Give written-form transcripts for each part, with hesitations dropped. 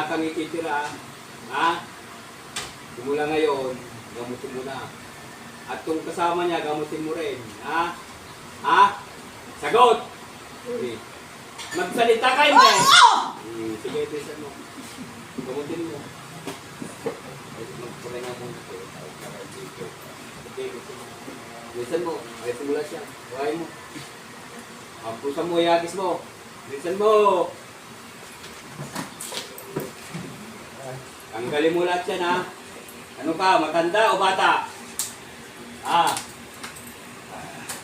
Wala kang ititira. Ha? Simula ngayon, gamutin mo na. At kung kasama niya, gamutin mo rin. Ha? Ha? Sagot! Okay. Magsalita ka, hindi? Sige, bilisan mo. Gamutin mo. Magpulay nga muna. Okay, bilisan mo. Ay, simula siya. Huwag mo. Pusan mo, iagis mo. Bilisan mo. Tanggalin mo lahat yan, ha? Ano ka, matanda o bata?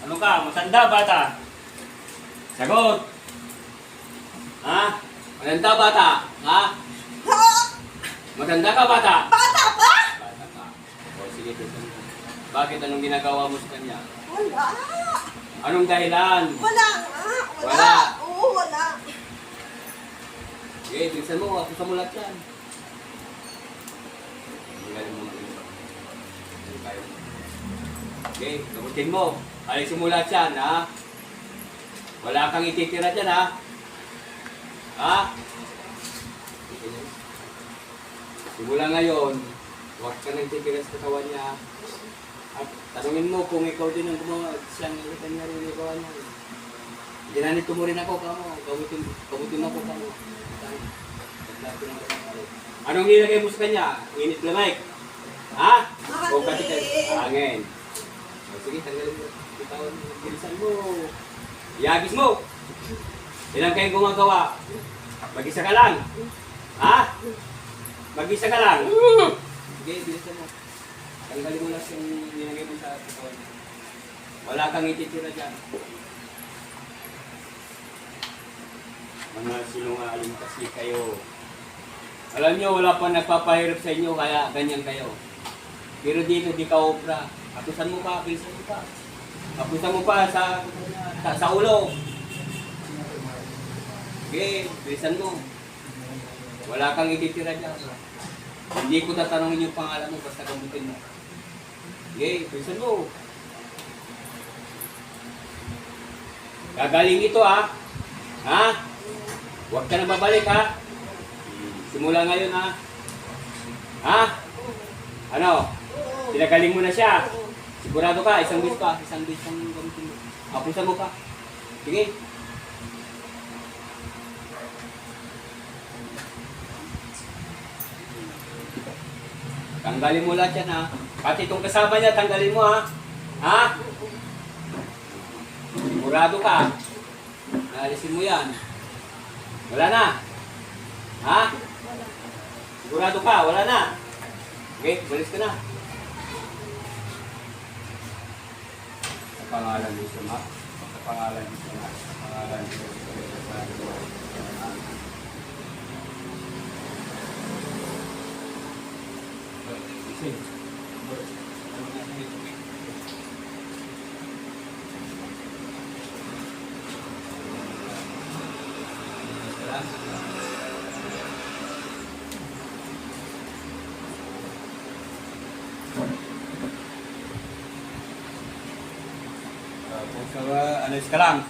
Ano ka, matanda, bata? Sagot! Matanda, bata? Matanda ka, bata? Bata pa? Bata ka. O, sige, bakit anong ginagawa mo sa kanya? Wala. Anong dahilan? Wala nga. Wala. Oo, wala. Okay, bilisan mo, pusan mo lahat yan. Okay, gamutin mo. Alisin mo lahat yan, ha? Wala kang ititira dyan, ha? Ha? Simula ngayon, huwag ka nang titira sa katawan niya. At tanungin mo kung ikaw din ang gumawa, siyang kanya rin ang gawa niya. Ginanito mo rin ako, kamo. Kamutin mo ako, kamo. Anong nilagay mo sa kanya? Init lamay? Ha? O katikan? Hangin. Sige, tanggalin mo. Bitawan mo. Bilisan mo. Iagis mo. Ilan kayong gumagawa? Mag-isa ka lang. Ha? Mag-isa ka lang. Sige, bilisan mo. Tanggalin mo lang yung nilagay mo sa bitawan. Wala kang ititira dyan. Mga sinungaling kasi kayo. Alam nyo, wala pa nagpapahirap sa inyo, kaya ganyan kayo. Pero dito, di ka obra. Kapusan mo pa, bilisan mo pa. Kapusan mo pa sa ulo. Okay, bilisan mo. Wala kang ititira dyan. Hindi ko tatanungin yung pangalan mo, basta gamutin mo. Okay, bilisan mo. Gagaling ito, ha? Ha? Huwag ka na babalik, ha? Simula ngayon, ha? Ha? Ano? Pinagaling mo na siya. Sigurado ka, isang bis pa. Isang bis pang gamitin mo. Pusan mo pa. Sige. Tanggalin mo lahat yan, ha? Pati itong kasama niya, tanggalin mo, ha? Ha? Sigurado ka. Naalisin mo yan. Wala na. Ha? Sigurado ka, wala na. Okay, balis ka na. Sa pangalan ni Sama. Sa pangalan ni Sama. Sa pangalan ni Sama. Alis ka lang.